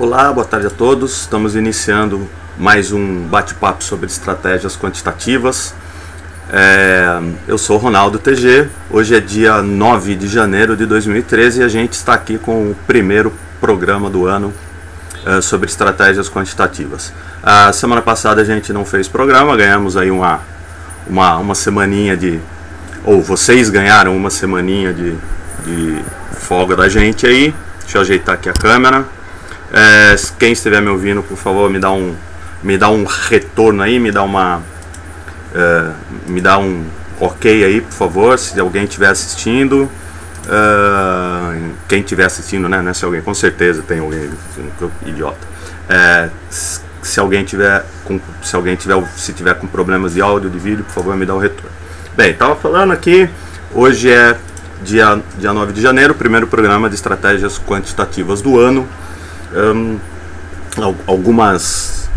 Olá, boa tarde a todos. Estamos iniciando mais um bate-papo sobre estratégias quantitativas. Eu sou o Ronaldo TG. Hoje é dia 9 de janeiro de 2013 e a gente está aqui com o primeiro programa do ano sobre estratégias quantitativas. A semana passada a gente não fez programa, ganhamos aí uma semaninha ou vocês ganharam uma semaninha de folga da gente aí. Deixa eu ajeitar aqui a câmera. Quem estiver me ouvindo, por favor, me dá um retorno aí, me dá um ok aí, por favor, se alguém estiver assistindo. Quem estiver assistindo, né? Não é se alguém, com certeza tem alguém, idiota. Se tiver com problemas de áudio, de vídeo, por favor, me dá o retorno. Bem, estava falando aqui, hoje é dia 9 de janeiro, primeiro programa de estratégias quantitativas do ano. Algumas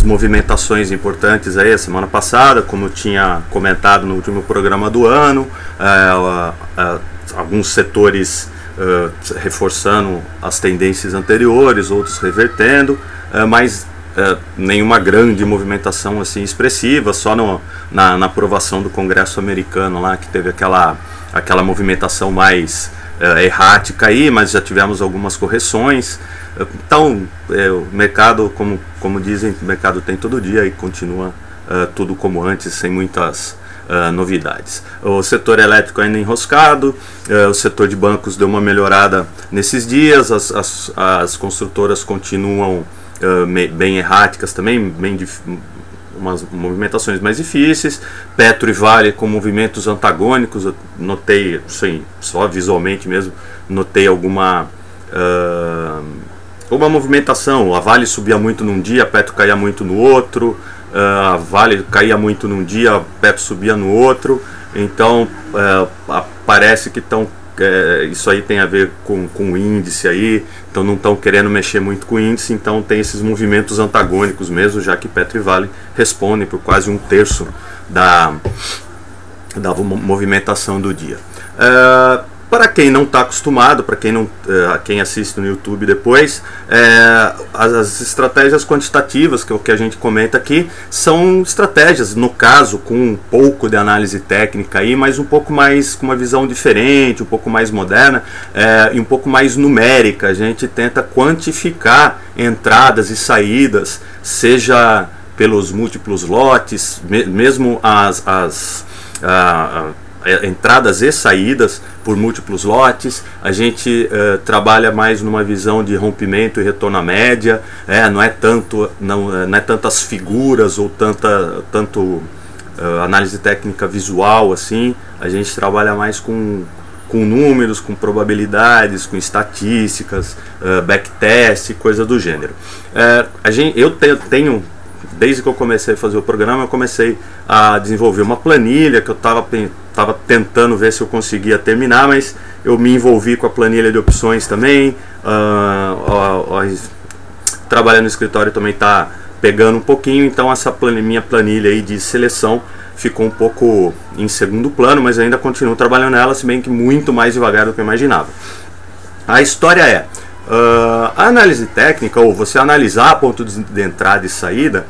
movimentações importantes aí a semana passada, como eu tinha comentado no último programa do ano, alguns setores reforçando as tendências anteriores, outros revertendo, mas nenhuma grande movimentação assim expressiva, só na aprovação do Congresso americano lá, que teve aquela movimentação mais errática aí, mas já tivemos algumas correções. Então, o mercado, como dizem, o mercado tem todo dia e continua tudo como antes, sem muitas novidades. O setor elétrico ainda enroscado, o setor de bancos deu uma melhorada nesses dias, as construtoras continuam bem erráticas também, umas movimentações mais difíceis. Petro e Vale com movimentos antagônicos, eu notei, sim, só visualmente mesmo, notei alguma movimentação. A Vale subia muito num dia, a Petro caía muito no outro, a Vale caía muito num dia, a Petro subia no outro. Então parece que isso aí tem a ver com o índice aí, então não estão querendo mexer muito com o índice, então tem esses movimentos antagônicos mesmo, já que Petro e Vale respondem por quase 1/3 da movimentação do dia. Para quem não está acostumado, para quem assiste no YouTube depois, as estratégias quantitativas, que é o que a gente comenta aqui, são estratégias, no caso, com um pouco de análise técnica aí, mas um pouco mais, com uma visão diferente, um pouco mais moderna e um pouco mais numérica. A gente tenta quantificar entradas e saídas, seja pelos múltiplos lotes, mesmo as entradas e saídas por múltiplos lotes. A gente trabalha mais numa visão de rompimento e retorno à média, não é tanto as figuras ou tanto análise técnica visual assim. A gente trabalha mais com números, com probabilidades, com estatísticas, backtest, coisa do gênero. Eu tenho, desde que eu comecei a fazer o programa, eu comecei a desenvolver uma planilha que eu estava tentando ver se eu conseguia terminar, mas eu me envolvi com a planilha de opções também. Trabalhando no escritório também está pegando um pouquinho, então essa minha planilha aí de seleção ficou um pouco em segundo plano, mas ainda continuo trabalhando nela, se bem que muito mais devagar do que eu imaginava. A história a análise técnica, ou você analisar ponto de entrada e saída,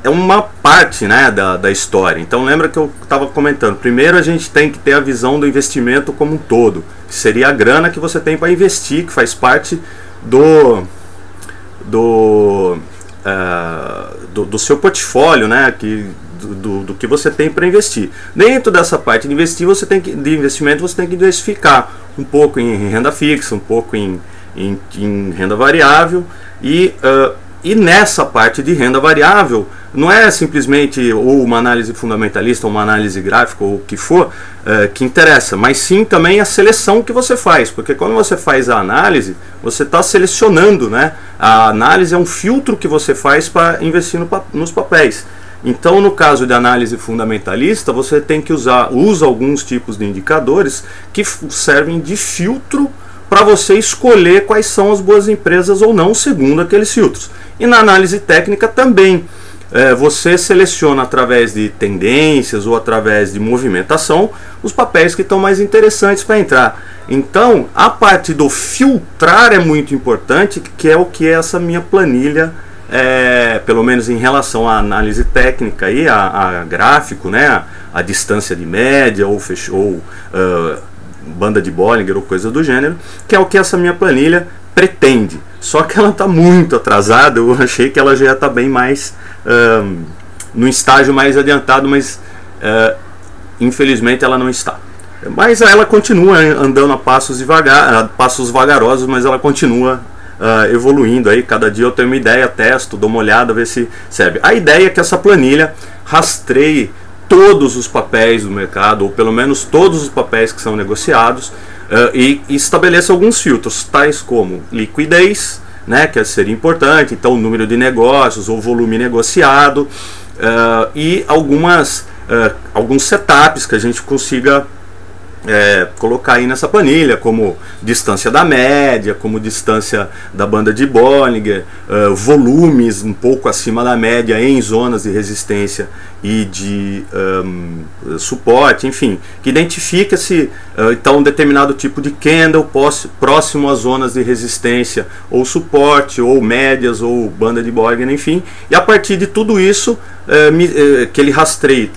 é uma parte, né, da história. Então lembra que eu estava comentando, primeiro a gente tem que ter a visão do investimento como um todo, que seria a grana que você tem para investir, que faz parte do seu portfólio, né, do que você tem para investir. Dentro dessa parte de investimento você tem que diversificar um pouco em renda fixa, um pouco em renda variável, e nessa parte de renda variável não é simplesmente ou uma análise fundamentalista ou uma análise gráfica ou o que for que interessa, mas sim também a seleção que você faz, porque quando você faz a análise, você está selecionando, né? A análise é um filtro que você faz para investir nos papéis. Então, no caso de análise fundamentalista, você tem que usa alguns tipos de indicadores que servem de filtro para você escolher quais são as boas empresas ou não, segundo aqueles filtros. E na análise técnica também. você seleciona através de tendências ou através de movimentação os papéis que estão mais interessantes para entrar. Então, a parte do filtrar é muito importante, que é o que essa minha planilha, pelo menos em relação à análise técnica e a gráfico, né, a distância de média ou banda de Bollinger ou coisa do gênero, que é o que essa minha planilha pretende. Só que ela está muito atrasada. Eu achei que ela já está bem mais no estágio mais adiantado, mas infelizmente ela não está. Mas ela continua andando a passos vagarosos, mas ela continua evoluindo aí. Cada dia eu tenho uma ideia, testo, dou uma olhada, ver se serve. A ideia é que essa planilha rastreie todos os papéis do mercado, ou pelo menos todos os papéis que são negociados, e estabeleça alguns filtros, tais como liquidez, né, que seria importante, então o número de negócios ou volume negociado, e alguns setups que a gente consiga colocar aí nessa planilha, como distância da média, como distância da banda de Bollinger, volumes um pouco acima da média em zonas de resistência e de suporte, enfim, que identifica se então um determinado tipo de candle próximo às zonas de resistência ou suporte, ou médias, ou banda de Bollinger, enfim, e a partir de tudo isso que ele rastreie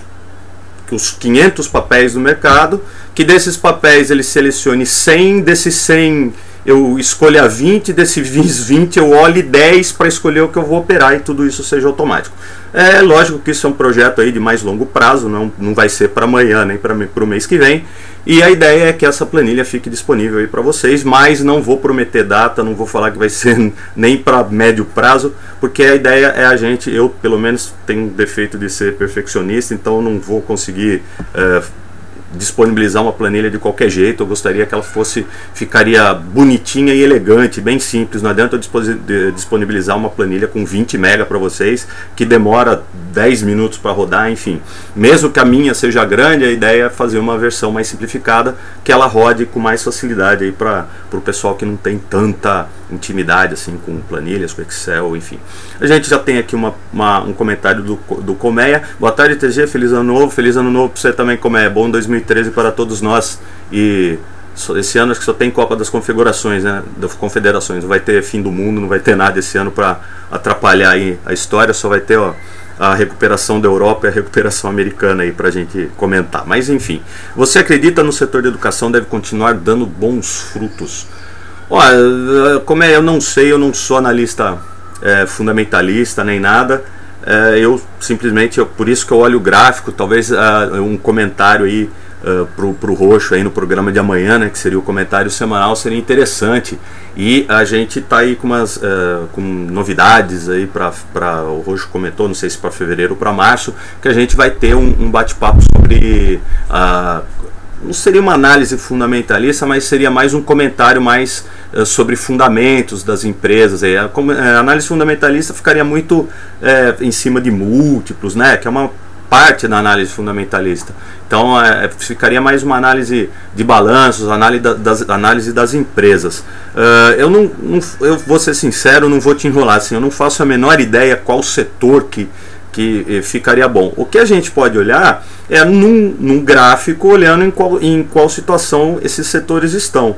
os 500 papéis do mercado, que desses papéis ele selecione 100, desses 100 eu escolha 20, desses 20 eu olhe 10 para escolher o que eu vou operar, e tudo isso seja automático. É lógico que isso é um projeto aí de mais longo prazo, não vai ser para amanhã nem para o mês que vem, e a ideia é que essa planilha fique disponível aí para vocês, mas não vou prometer data, não vou falar que vai ser nem para médio prazo, porque a ideia é eu pelo menos tenho um defeito de ser perfeccionista, então eu não vou conseguir disponibilizar uma planilha de qualquer jeito. Eu gostaria que ela ficaria bonitinha e elegante, bem simples. Não adianta eu disponibilizar uma planilha com 20 MB para vocês, que demora 10 minutos para rodar, enfim. Mesmo que a minha seja grande, a ideia é fazer uma versão mais simplificada, que ela rode com mais facilidade aí para o pessoal que não tem tanta intimidade assim com planilhas, com Excel, enfim. A gente já tem aqui um comentário do Colmeia. Boa tarde, TG, feliz ano novo para você também, Colmeia. Bom 2013 para todos nós. E esse ano acho que só tem Copa das Confederações, né? Das Confederações. Não vai ter fim do mundo, não vai ter nada esse ano para atrapalhar aí a história. Só vai ter a recuperação da Europa e a recuperação americana aí pra gente comentar. Mas enfim, você acredita no setor de educação deve continuar dando bons frutos? Olha, como eu não sei, eu não sou analista fundamentalista nem nada. Eu simplesmente, por isso que eu olho o gráfico. Talvez um comentário aí pro Roxo aí no programa de amanhã, né, que seria o comentário semanal, seria interessante. E a gente tá aí com novidades aí para o Roxo comentou, não sei se para fevereiro ou para março, que a gente vai ter um bate-papo sobre não seria uma análise fundamentalista, mas seria mais um comentário mais sobre fundamentos das empresas. A análise fundamentalista ficaria muito em cima de múltiplos, né, que é uma parte da análise fundamentalista. Então ficaria mais uma análise de balanços, análise das empresas. Eu vou ser sincero, não vou te enrolar assim, eu não faço a menor ideia qual setor que ficaria bom. O que a gente pode olhar é num gráfico, olhando em qual situação esses setores estão.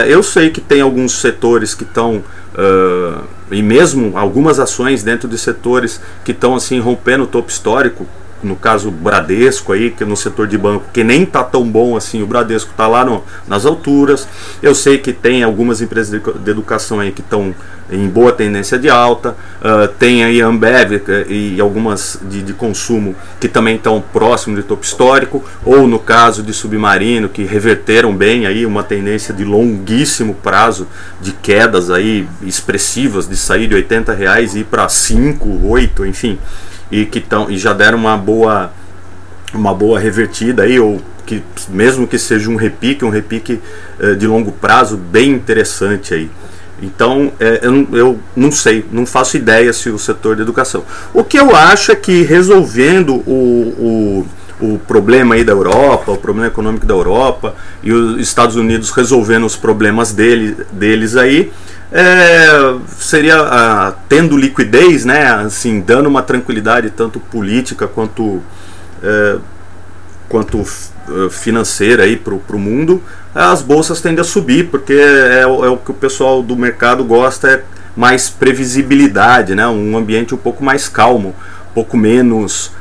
Eu sei que tem alguns setores que estão e mesmo algumas ações dentro de setores que estão assim rompendo o topo histórico. No caso Bradesco aí, que no setor de banco, que nem tá tão bom assim, o Bradesco tá lá nas alturas. Eu sei que tem algumas empresas de educação aí que estão em boa tendência de alta, tem aí a Ambev e algumas de consumo que também estão próximo de topo histórico, ou no caso de Submarino, que reverteram bem aí uma tendência de longuíssimo prazo de quedas aí expressivas, de sair de R$80 e ir para 5, 8, enfim, e já deram uma boa revertida aí, ou que mesmo que seja um repique de longo prazo bem interessante aí. Então eu não sei, não faço ideia se o setor de educação. O que eu acho é que resolvendo o problema aí da Europa, o problema econômico da Europa, e os Estados Unidos resolvendo os problemas deles aí, seria tendo liquidez, né, assim, dando uma tranquilidade tanto política quanto financeira aí para o mundo, as bolsas tendem a subir, porque é o que o pessoal do mercado gosta, é mais previsibilidade, né, um ambiente um pouco mais calmo, um pouco menos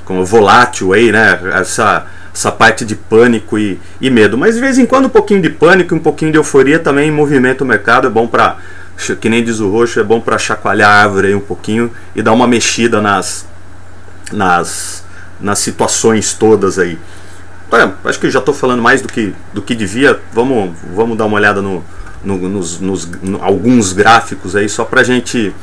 como volátil aí, né, essa parte de pânico e medo. Mas de vez em quando um pouquinho de pânico e um pouquinho de euforia também movimenta o mercado, é bom para, que nem diz o Roxo, é bom para chacoalhar a árvore aí um pouquinho e dar uma mexida nas situações todas aí. Acho que já estou falando mais do que devia. Vamos dar uma olhada nos alguns gráficos aí, só para a gente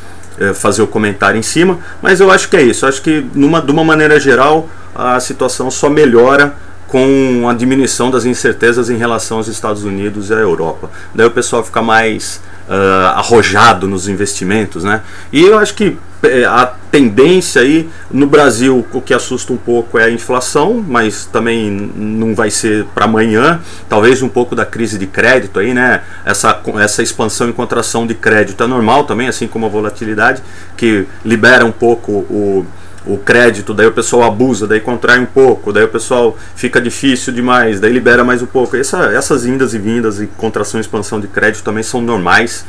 fazer o comentário em cima. Mas eu acho que é isso. Eu acho que de uma maneira geral a situação só melhora com a diminuição das incertezas em relação aos Estados Unidos e à Europa. Daí o pessoal fica mais arrojado nos investimentos, né? E eu acho que a tendência aí no Brasil, o que assusta um pouco é a inflação, mas também não vai ser para amanhã. Talvez um pouco da crise de crédito aí, né? Essa expansão e contração de crédito é normal também, assim como a volatilidade, que libera um pouco o crédito, daí o pessoal abusa, daí contrai um pouco, daí o pessoal fica difícil demais, daí libera mais um pouco. Essas indas e vindas e contração e expansão de crédito também são normais,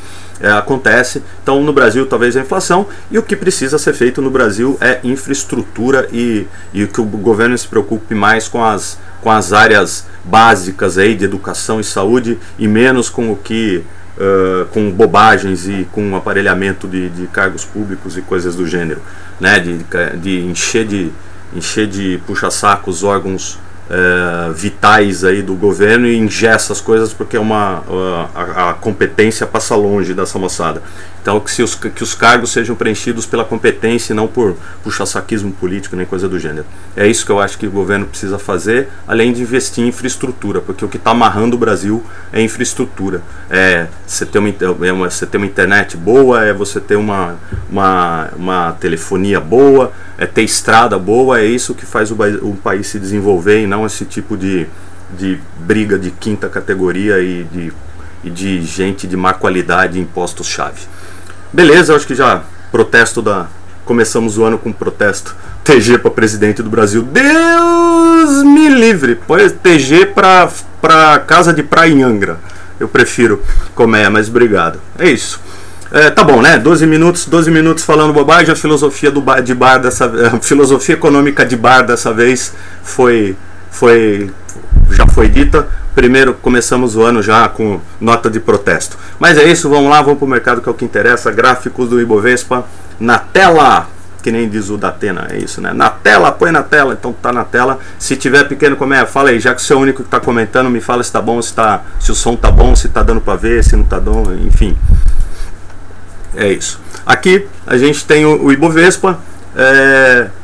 acontece. Então no Brasil talvez a inflação, e o que precisa ser feito no Brasil é infraestrutura e que o governo se preocupe mais com as áreas básicas aí de educação e saúde, e menos com com bobagens e com aparelhamento de cargos públicos e coisas do gênero, né? De encher de puxa-saco os órgãos vitais aí do governo e engessa as coisas, porque a competência passa longe dessa moçada. Então que os cargos sejam preenchidos pela competência e não por puxa-saquismo político nem coisa do gênero. É isso que eu acho que o governo precisa fazer, além de investir em infraestrutura, porque o que está amarrando o Brasil é infraestrutura. Você ter uma internet boa, você ter uma telefonia boa, ter estrada boa, é isso que faz o país se desenvolver, e não esse tipo de briga de quinta categoria e de gente de má qualidade e impostos-chave. Beleza, eu acho que já começamos o ano com protesto TG para presidente do Brasil. Deus me livre, põe TG para casa de praia em Angra. Eu prefiro comer, mas obrigado. É isso. Tá bom, né? 12 minutos falando bobagem. A filosofia de bar a filosofia econômica de bar dessa vez já foi dita. Primeiro começamos o ano já com nota de protesto. Mas é isso, vamos lá, vamos para o mercado, que é o que interessa. Gráficos do Ibovespa na tela, que nem diz o Datena, é isso, né? Na tela, põe na tela, então tá na tela. Se tiver pequeno, fala aí, já que você é o único que está comentando, me fala se tá bom, se o som tá bom, se tá dando para ver, se não tá dando, enfim. É isso. Aqui a gente tem o Ibovespa,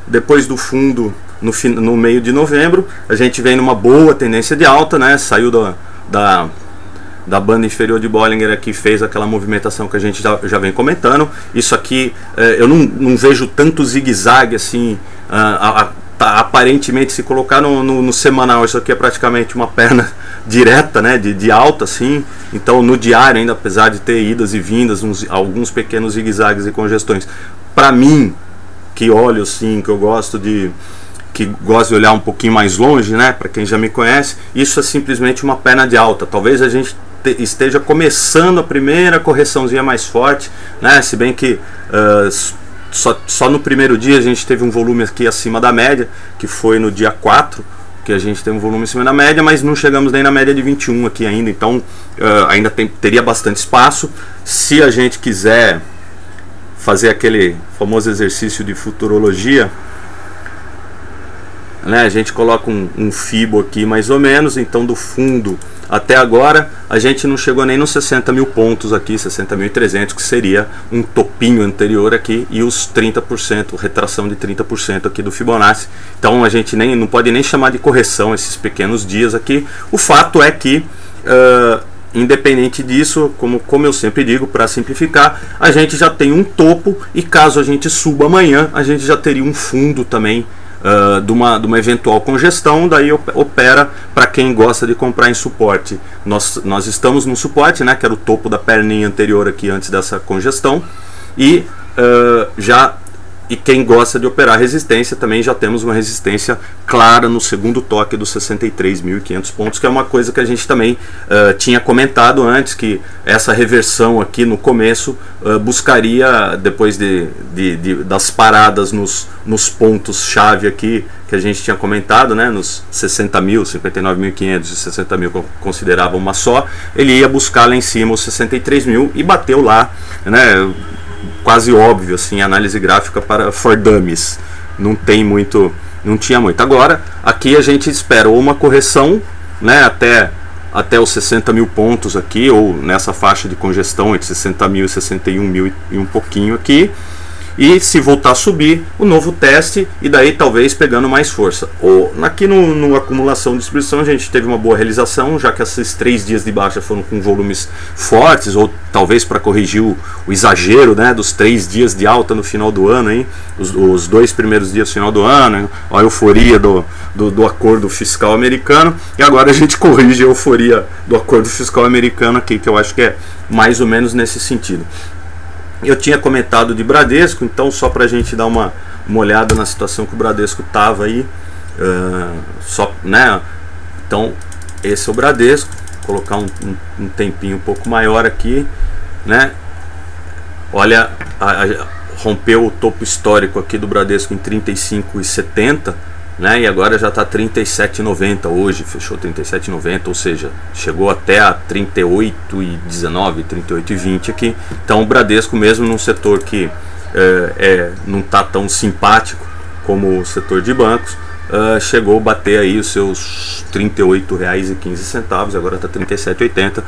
depois do fundo no meio de novembro, a gente vem numa boa tendência de alta, né? Saiu da banda inferior de Bollinger aqui, fez aquela movimentação que a gente já vem comentando. Isso aqui, eu não vejo tanto zigue-zague assim, aparentemente, se colocar no semanal, isso aqui é praticamente uma perna direta, né, de alta assim. Então no diário ainda, apesar de ter idas e vindas, alguns pequenos zigue-zagues e congestões, para mim, que olho assim, que gosto de olhar um pouquinho mais longe, né, para quem já me conhece, isso é simplesmente uma perna de alta. Talvez a gente esteja começando a primeira correçãozinha mais forte, né, se bem que só no primeiro dia a gente teve um volume aqui acima da média, que foi no dia 4, que a gente teve um volume acima da média, mas não chegamos nem na média de 21 aqui ainda, então ainda teria bastante espaço. Se a gente quiser fazer aquele famoso exercício de futurologia, né, a gente coloca um FIBO aqui mais ou menos. Então do fundo até agora a gente não chegou nem nos 60 mil pontos aqui, 60.300, que seria um topinho anterior aqui, e os 30%, retração de 30% aqui do Fibonacci. Então a gente não pode nem chamar de correção esses pequenos dias aqui. O fato é que independente disso, como eu sempre digo, para simplificar, a gente já tem um topo, e caso a gente suba amanhã, a gente já teria um fundo também de uma eventual congestão, daí opera para quem gosta de comprar em suporte. Nós estamos no suporte, né, que era o topo da perninha anterior aqui antes dessa congestão, e e quem gosta de operar resistência, também já temos uma resistência clara no segundo toque dos 63.500 pontos, que é uma coisa que a gente também tinha comentado antes, que essa reversão aqui no começo buscaria, depois das paradas nos pontos-chave aqui, que a gente tinha comentado, né, nos 60 mil, 59.500 e 60 mil que eu considerava uma só, ele ia buscar lá em cima os 63 mil e bateu lá, né, quase óbvio, assim, análise gráfica para for dummies, não tinha muito. Agora, aqui a gente espera ou uma correção, né, até os 60 mil pontos aqui, ou nessa faixa de congestão entre 60 mil e 61 mil e um pouquinho aqui, e se voltar a subir, o novo teste, e daí talvez pegando mais força. Aqui no acumulação de distribuição a gente teve uma boa realização, já que esses 3 dias de baixa foram com volumes fortes, ou talvez para corrigir o exagero, né, dos 3 dias de alta no final do ano, hein? Os 2 primeiros dias do final do ano, hein? A euforia do acordo fiscal americano, e agora a gente corrige a euforia do acordo fiscal americano aqui, que eu acho que é mais ou menos nesse sentido. Eu tinha comentado de Bradesco, então só para a gente dar uma olhada na situação que o Bradesco estava aí, né? Então esse é o Bradesco, vou colocar um tempinho um pouco maior aqui, né? Olha, rompeu o topo histórico aqui do Bradesco em 35,70, né? E agora já está 37,90 hoje, fechou 37,90, ou seja, chegou até a 38,19, 38,20 aqui. Então o Bradesco, mesmo num setor que não está tão simpático como o setor de bancos, chegou a bater aí os seus R$ 38,15, agora está 37,80.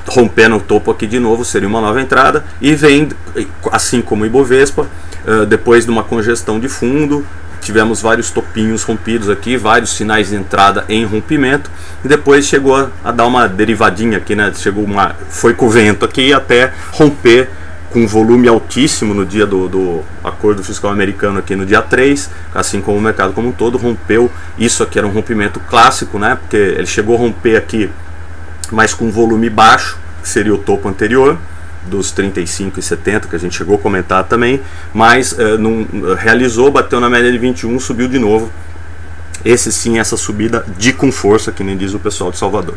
Rompendo o topo aqui de novo, seria uma nova entrada, e vem, assim como o Ibovespa, depois de uma congestão de fundo, tivemos vários topinhos rompidos aqui, vários sinais de entrada em rompimento, e depois chegou a dar uma derivadinha aqui, né? Foi com o vento aqui até romper com volume altíssimo no dia do acordo fiscal americano aqui no dia 3, assim como o mercado como um todo rompeu. Isso aqui era um rompimento clássico, né? Porque ele chegou a romper aqui, mas com volume baixo, que seria o topo anterior dos 35,70 que a gente chegou a comentar também, mas não realizou, bateu na média de 21, subiu de novo. Esse sim, essa subida com força, que nem diz o pessoal de Salvador.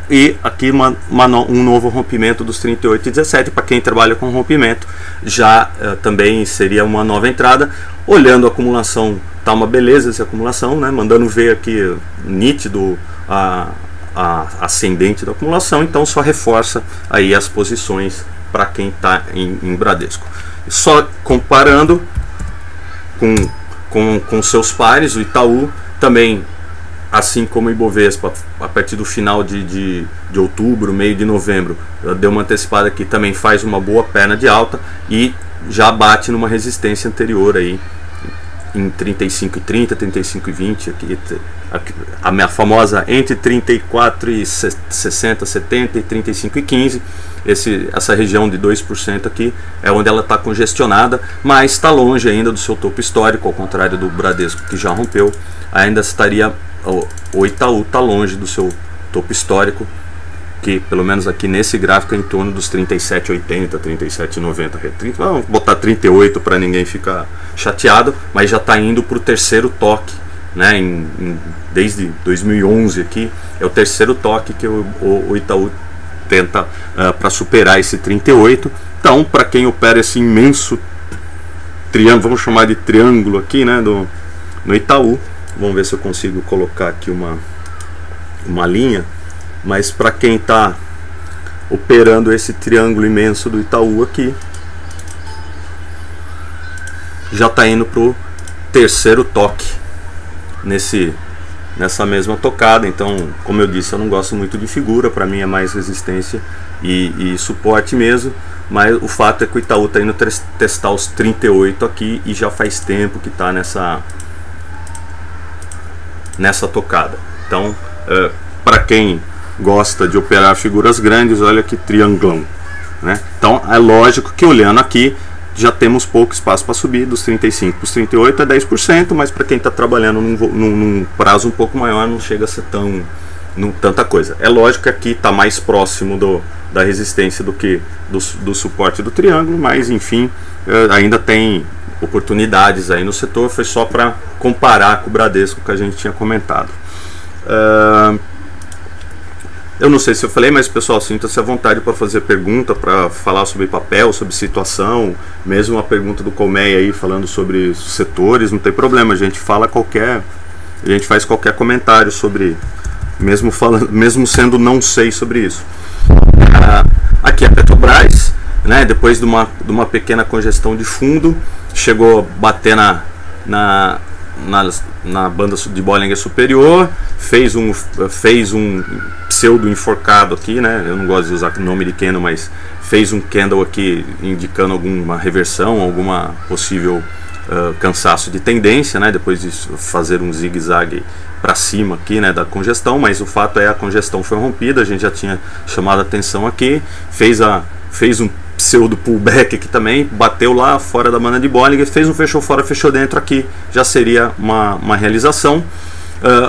E aqui um novo rompimento dos 38,17, para quem trabalha com rompimento, já também seria uma nova entrada. Olhando a acumulação, tá uma beleza essa acumulação, né? Mandando ver aqui nítido a ascendente da acumulação, então só reforça aí as posições para quem está em Bradesco. Só comparando com seus pares, o Itaú também, assim como o Ibovespa, a partir do final de outubro, meio de novembro, deu uma antecipada aqui, também faz uma boa perna de alta e já bate numa resistência anterior aí em 35,30, 35,20 aqui, a minha famosa entre 34,60, 70 e 35,15. Essa região de 2% aqui é onde ela está congestionada, mas está longe ainda do seu topo histórico, ao contrário do Bradesco, que já rompeu. Ainda estaria, o Itaú está longe do seu topo histórico, que pelo menos aqui nesse gráfico é em torno dos 37,80, 37,90. Vamos botar 38 para ninguém ficar chateado, mas já está indo para o terceiro toque, né? Desde 2011 aqui é o terceiro toque que o Itaú tenta para superar esse 38. Então, para quem opera esse imenso triângulo, vamos chamar de triângulo aqui, né, no Itaú, vamos ver se eu consigo colocar aqui uma linha. Mas para quem está operando esse triângulo imenso do Itaú aqui, já está indo para o terceiro toque nessa mesma tocada. Então, como eu disse, eu não gosto muito de figura, para mim é mais resistência e suporte mesmo. Mas o fato é que o Itaú está indo testar os 38 aqui e já faz tempo que está nessa tocada. Então, para quem gosta de operar figuras grandes, olha que triângulo, né? Então é lógico que olhando aqui já temos pouco espaço para subir, dos 35 para os 38 é 10%, mas para quem está trabalhando num prazo um pouco maior não chega a ser tanta coisa. É lógico que aqui está mais próximo da resistência do que do suporte do triângulo, mas enfim, ainda tem oportunidades aí no setor. Foi só para comparar com o Bradesco que a gente tinha comentado. Eu não sei se eu falei, mas pessoal, sinta-se à vontade para fazer pergunta, para falar sobre papel, sobre situação, mesmo a pergunta do Colmeia aí falando sobre setores, não tem problema, a gente faz qualquer comentário sobre, mesmo sendo não sei sobre isso. Aqui é a Petrobras, né, depois de uma pequena congestão de fundo, chegou a bater na banda de Bollinger Superior, fez um pseudo enforcado aqui, né? Eu não gosto de usar o nome de candle, mas fez um candle aqui indicando alguma reversão, alguma possível cansaço de tendência, né? Depois de fazer um zigue-zague para cima aqui, né, da congestão, mas o fato é a congestão foi rompida, a gente já tinha chamado a atenção aqui, fez um pseudo pullback aqui também, bateu lá fora da banda de Bollinger, fez um fechou fora, fechou dentro aqui, já seria uma realização.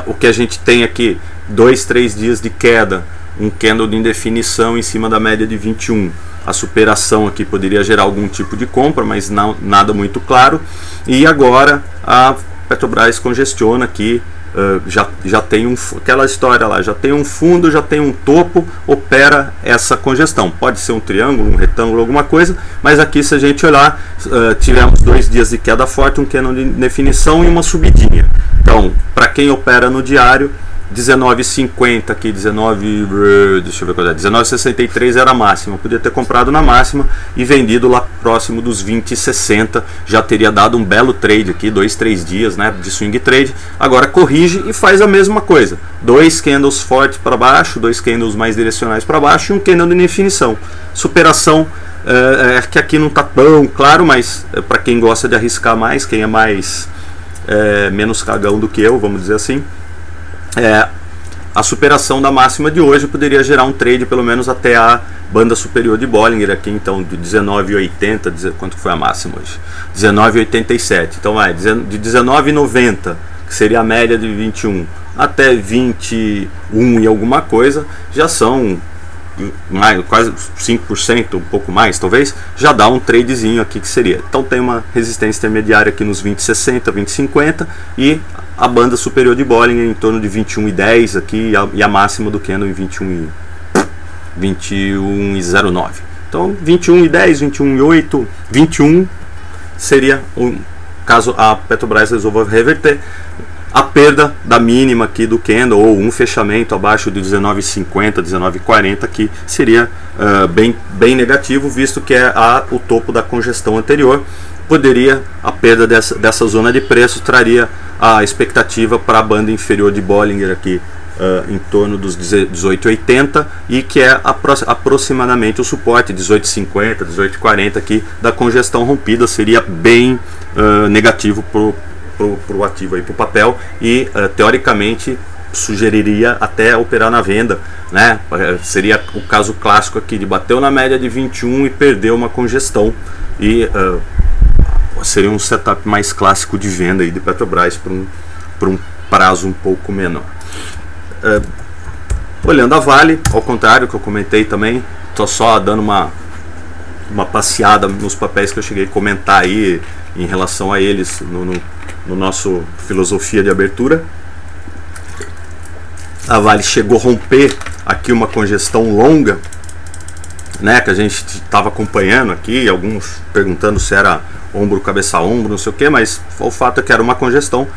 O que a gente tem aqui, 2-3 dias de queda, um candle de indefinição em cima da média de 21. A superação aqui poderia gerar algum tipo de compra, mas nada muito claro. E agora a Petrobras congestiona aqui, já tem aquela história lá, já tem um fundo, já tem um topo, opera essa congestão. Pode ser um triângulo, um retângulo, alguma coisa, mas aqui, se a gente olhar, tivemos 2 dias de queda forte, um candle de definição e uma subidinha. Então, para quem opera no diário, 19,50 aqui, deixa eu ver qual é, 19,63 era a máxima, podia ter comprado na máxima e vendido lá próximo dos 20,60, já teria dado um belo trade aqui, 2-3 dias, né, de swing trade. Agora corrige e faz a mesma coisa, 2 candles fortes para baixo, 2 candles mais direcionais para baixo e um candle de definição. Superação que aqui não está tão claro, mas para quem gosta de arriscar mais, quem é mais menos cagão do que eu, vamos dizer assim, a superação da máxima de hoje poderia gerar um trade pelo menos até a banda superior de Bollinger aqui, então de 19,80, quanto foi a máxima hoje? 19,87. Então de 19,90, que seria a média de 21, até 21 e alguma coisa, já são quase 5%, um pouco mais talvez, já dá um tradezinho aqui que seria. Então tem uma resistência intermediária aqui nos 20,60, 20,50 e a banda superior de Bollinger em torno de 21,10 aqui e a máxima do candle em 21,09. Então 21,10, 21,8, 21 seria caso a Petrobras resolva reverter a perda da mínima aqui do candle, ou um fechamento abaixo de 19,50, 19,40 aqui seria bem negativo, visto que é o topo da congestão anterior. A perda dessa zona de preço traria a expectativa para a banda inferior de Bollinger aqui em torno dos 18,80 e que é aproximadamente o suporte 18,50, 18,40 aqui da congestão rompida. Seria bem negativo para o ativo, para o papel, e teoricamente sugeriria até operar na venda, né? Seria o caso clássico aqui de bateu na média de 21 e perdeu uma congestão, e seria um setup mais clássico de venda aí de Petrobras por um prazo um pouco menor. Olhando a Vale, ao contrário que eu comentei também, estou só dando uma passeada nos papéis que eu cheguei a comentar aí em relação a eles no nosso filosofia de abertura. A Vale chegou a romper aqui uma congestão longa, né, que a gente estava acompanhando aqui, alguns perguntando se era ombro, cabeça, ombro, não sei o que, mas o fato é que era uma congestão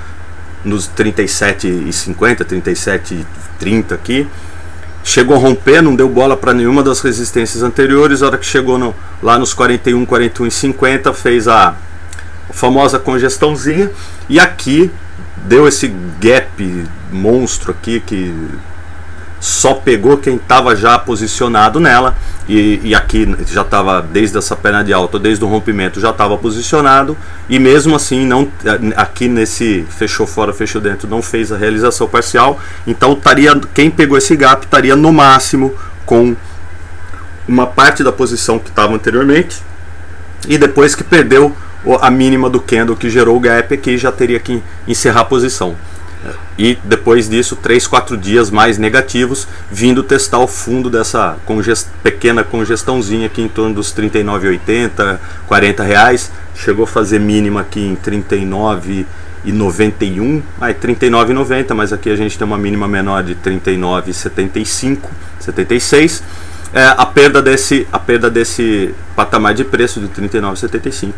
nos 37,50, 37,30 aqui. Chegou a romper, não deu bola para nenhuma das resistências anteriores. A hora que chegou lá nos 41, 41,50, fez a famosa congestãozinha, e aqui deu esse gap monstro aqui que só pegou quem estava já posicionado nela, e aqui já estava desde essa perna de alta, desde o rompimento já estava posicionado, e mesmo assim não, aqui nesse fechou fora, fechou dentro, não fez a realização parcial. Então quem pegou esse gap estaria no máximo com uma parte da posição que estava anteriormente, e depois que perdeu a mínima do candle que gerou o gap aqui, já teria que encerrar a posição. E depois disso, 3, 4 dias mais negativos, vindo testar o fundo dessa pequena congestãozinha aqui em torno dos R$ 39,80, R$ 40. Chegou a fazer mínima aqui em R$ 39,91, aí R$ 39,90, mas aqui a gente tem uma mínima menor de R$ 39,75, 76. A perda desse patamar de preço de R$ 39,75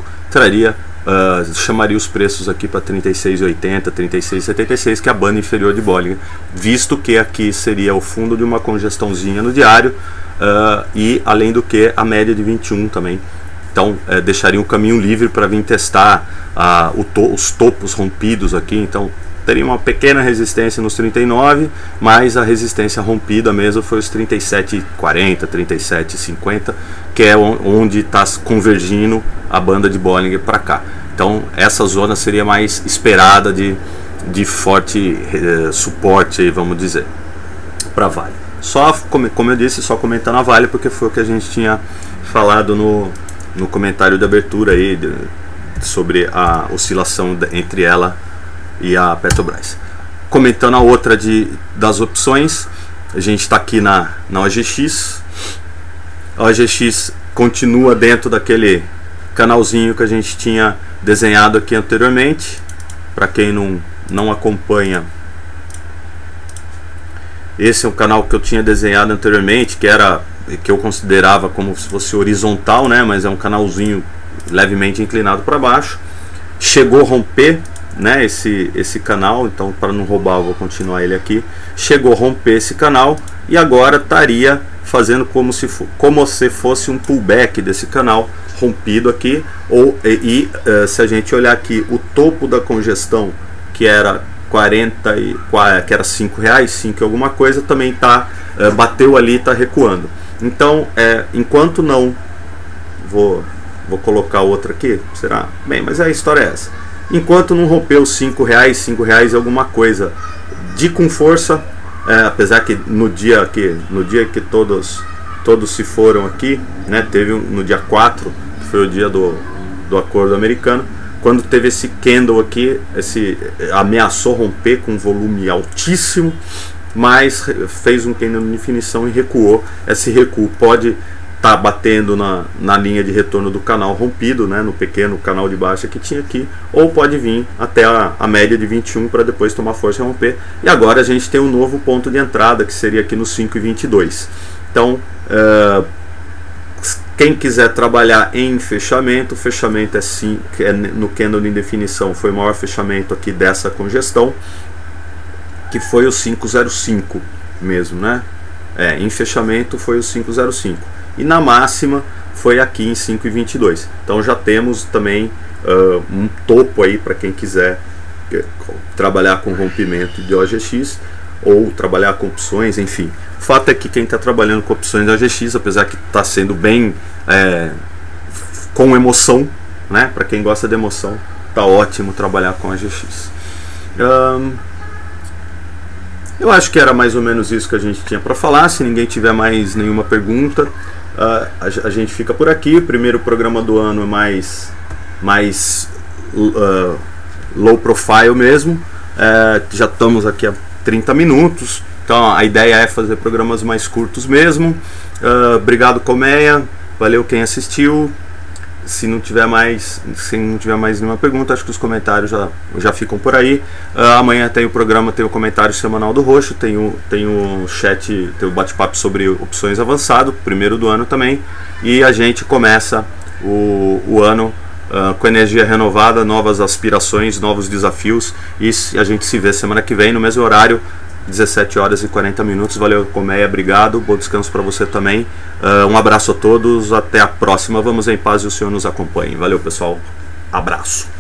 chamaria os preços aqui para R$ 36,80, R$ 36,76, que é a banda inferior de Bollinger, visto que aqui seria o fundo de uma congestãozinha no diário, e além do que a média de 21 também. Então deixaria um caminho livre para vir testar os topos rompidos aqui. Então teria uma pequena resistência nos 39, mas a resistência rompida mesmo foi os 37,40, 37,50, que é onde está convergindo a banda de Bollinger para cá. Então essa zona seria mais esperada de forte suporte aí, vamos dizer, para Vale. Só, como eu disse, só comentando a Vale, porque foi o que a gente tinha falado no comentário de abertura aí, sobre a oscilação entre ela e a Petrobras. Comentando a outra das opções, a gente está aqui na OGX. A OGX continua dentro daquele canalzinho que a gente tinha desenhado aqui anteriormente. Para quem não acompanha, esse é um canal que eu tinha desenhado anteriormente, que eu considerava como se fosse horizontal, né? Mas é um canalzinho levemente inclinado para baixo. Chegou a romper, né, esse canal, então para não roubar eu vou continuar ele aqui. Chegou a romper esse canal e agora estaria fazendo como se fosse um pullback desse canal rompido aqui, se a gente olhar aqui o topo da congestão, que era que era R$5, 5 alguma coisa, também bateu ali e está recuando. Então enquanto não vou colocar outra aqui, será? Bem, mas a história é essa. Enquanto não rompeu R$5 alguma coisa com força, apesar que no dia que todos se foram aqui, né, teve no dia 4, que foi o dia do acordo americano, quando teve esse candle aqui, ameaçou romper com um volume altíssimo, mas fez um candle de definição e recuou. Esse recuo pode estar batendo na linha de retorno do canal rompido, né, no pequeno canal de baixa que tinha aqui, ou pode vir até a média de 21 para depois tomar força e romper. E agora a gente tem um novo ponto de entrada, que seria aqui no 5,22. Então quem quiser trabalhar em fechamento, o fechamento no candle de definição foi o maior fechamento aqui dessa congestão, que foi o 5,05 mesmo, né? Em fechamento foi o 5,05. E na máxima foi aqui em 5,22. Então já temos também um topo aí para quem quiser trabalhar com rompimento de OGX ou trabalhar com opções, enfim. O fato é que quem está trabalhando com opções de OGX, apesar que está sendo bem com emoção, né? Para quem gosta de emoção, tá ótimo trabalhar com OGX. Eu acho que era mais ou menos isso que a gente tinha para falar. Se ninguém tiver mais nenhuma pergunta, a gente fica por aqui. O primeiro programa do ano é mais low profile mesmo. Já estamos aqui há 30 minutos, então a ideia é fazer programas mais curtos mesmo. Obrigado, Colmeia, valeu quem assistiu. Se não tiver mais nenhuma pergunta, acho que os comentários já ficam por aí. Amanhã tem o programa, tem o comentário semanal do Roxo, tem o chat, tem o bate-papo sobre opções avançado, primeiro do ano também. E a gente começa o ano com energia renovada, novas aspirações, novos desafios. E a gente se vê semana que vem no mesmo horário, 17h40. Valeu, Colmeia, obrigado, bom descanso para você também. Um abraço a todos, até a próxima. Vamos em paz e o Senhor nos acompanhe. Valeu, pessoal, abraço.